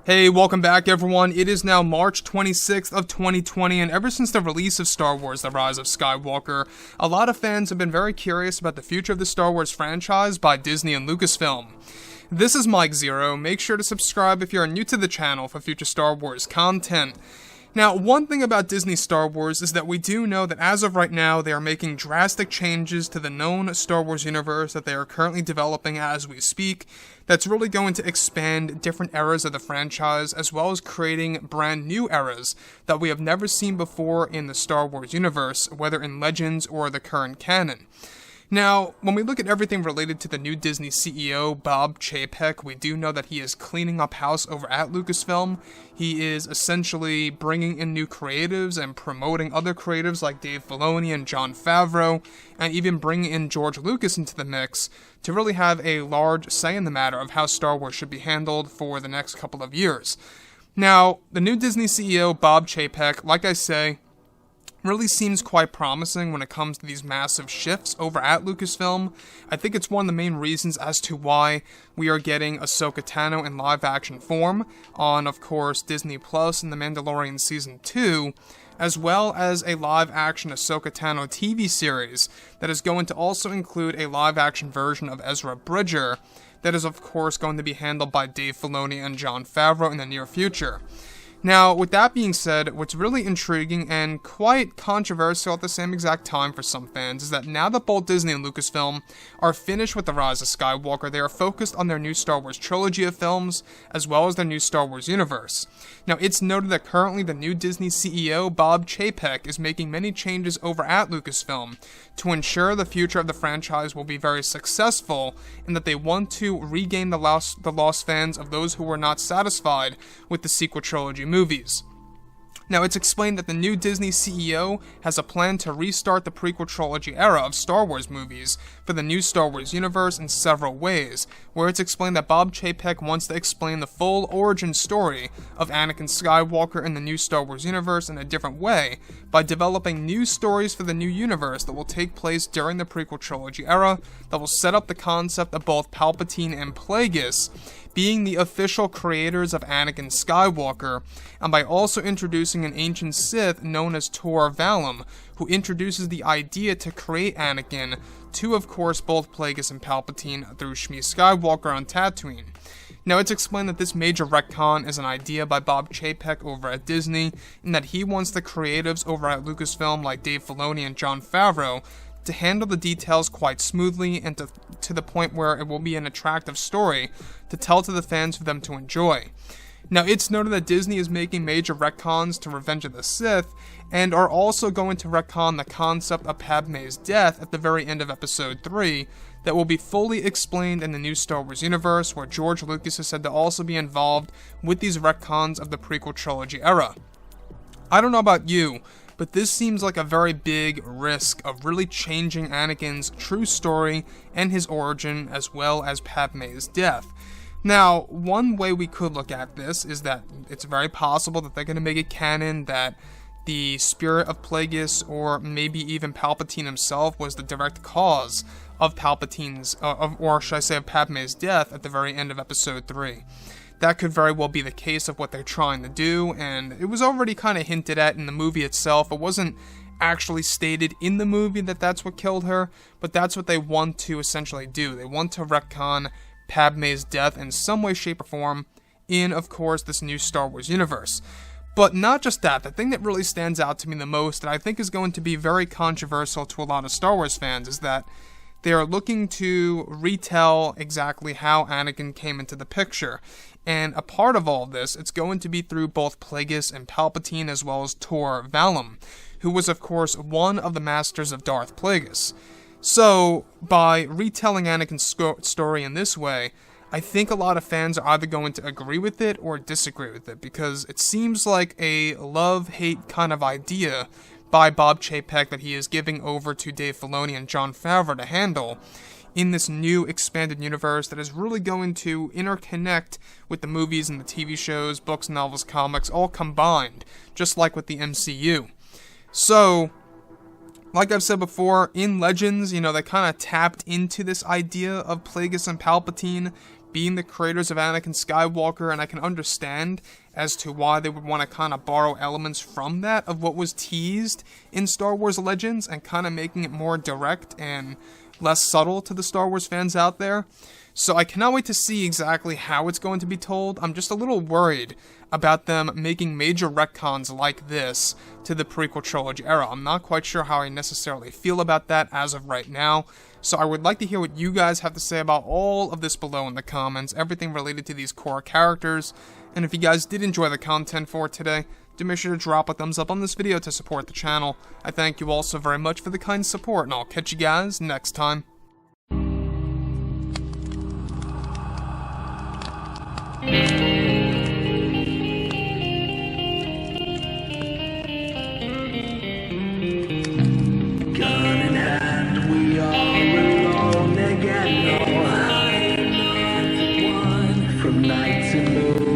Hey, welcome back everyone. It is now March 26th of 2020, and ever since the release of Star Wars: The Rise of Skywalker, a lot of fans have been very curious about the future of the Star Wars franchise by Disney and Lucasfilm. This is Mike Zero. Make sure to subscribe if you are new to the channel for future Star Wars content. Now, one thing about Disney Star Wars is that we do know that as of right now, they are making drastic changes to the known Star Wars universe that they are currently developing as we speak, that's really going to expand different eras of the franchise, as well as creating brand new eras that we have never seen before in the Star Wars universe, whether in Legends or the current canon. Now, when we look at everything related to the new Disney CEO, Bob Chapek, we do know that he is cleaning up house over at Lucasfilm. He is essentially bringing in new creatives and promoting other creatives like Dave Filoni and Jon Favreau, and even bringing in George Lucas into the mix to really have a large say in the matter of how Star Wars should be handled for the next couple of years. Now, the new Disney CEO, Bob Chapek, like I say, really seems quite promising when it comes to these massive shifts over at Lucasfilm. I think it's one of the main reasons as to why we are getting Ahsoka Tano in live-action form on, of course, Disney Plus and The Mandalorian Season 2, as well as a live-action Ahsoka Tano TV series that is going to also include a live-action version of Ezra Bridger that is, of course, going to be handled by Dave Filoni and Jon Favreau in the near future. Now, with that being said, what's really intriguing and quite controversial at the same exact time for some fans is that now that both Disney and Lucasfilm are finished with The Rise of Skywalker, they are focused on their new Star Wars trilogy of films, as well as their new Star Wars universe. Now, it's noted that currently the new Disney CEO, Bob Chapek, is making many changes over at Lucasfilm to ensure the future of the franchise will be very successful, and that they want to regain the lost fans of those who were not satisfied with the sequel trilogy movies. Now, it's explained that the new Disney CEO has a plan to restart the prequel trilogy era of Star Wars movies for the new Star Wars universe in several ways, where it's explained that Bob Chapek wants to explain the full origin story of Anakin Skywalker in the new Star Wars universe in a different way, by developing new stories for the new universe that will take place during the prequel trilogy era, that will set up the concept of both Palpatine and Plagueis being the official creators of Anakin Skywalker, and by also introducing an ancient Sith known as Tor Valum, who introduces the idea to create Anakin to, of course, both Plagueis and Palpatine through Shmi Skywalker on Tatooine. Now, it's explained that this major retcon is an idea by Bob Chapek over at Disney, and that he wants the creatives over at Lucasfilm like Dave Filoni and Jon Favreau to handle the details quite smoothly and to the point where it will be an attractive story to tell to the fans for them to enjoy. Now, it's noted that Disney is making major retcons to Revenge of the Sith, and are also going to retcon the concept of Padme's death at the very end of Episode 3, that will be fully explained in the new Star Wars universe, where George Lucas is said to also be involved with these retcons of the prequel trilogy era. I don't know about you, but this seems like a very big risk of really changing Anakin's true story and his origin, as well as Padme's death. Now, one way we could look at this is that it's very possible that they're going to make it canon that the spirit of Plagueis, or maybe even Palpatine himself, was the direct cause of Palpatine's, or should I say of Padme's death at the very end of Episode 3. That could very well be the case of what they're trying to do, and it was already kind of hinted at in the movie itself. It wasn't actually stated in the movie that that's what killed her, but that's what they want to essentially do. They want to retcon Padme's death in some way, shape, or form in, of course, this new Star Wars universe. But not just that, the thing that really stands out to me the most, and I think is going to be very controversial to a lot of Star Wars fans, is that they are looking to retell exactly how Anakin came into the picture. And a part of all of this, it's going to be through both Plagueis and Palpatine, as well as Tor Valum, who was, of course, one of the masters of Darth Plagueis. So, by retelling Anakin's story in this way, I think a lot of fans are either going to agree with it or disagree with it, because it seems like a love-hate kind of idea by Bob Chapek that he is giving over to Dave Filoni and Jon Favreau to handle in this new expanded universe that is really going to interconnect with the movies and the TV shows, books, novels, comics, all combined, just like with the MCU. So, like I've said before, in Legends, they kind of tapped into this idea of Plagueis and Palpatine being the creators of Anakin Skywalker, and I can understand as to why they would want to kind of borrow elements from that, of what was teased in Star Wars Legends, and kind of making it more direct and less subtle to the Star Wars fans out there. So I cannot wait to see exactly how it's going to be told. I'm just a little worried about them making major retcons like this to the prequel trilogy era. I'm not quite sure how I necessarily feel about that as of right now. So I would like to hear what you guys have to say about all of this below in the comments, everything related to these core characters. And if you guys did enjoy the content for today, do make sure to drop a thumbs up on this video to support the channel. I thank you all so very much for the kind support, and I'll catch you guys next time. Gun in hand, we are alone again. No hiding from night to moon.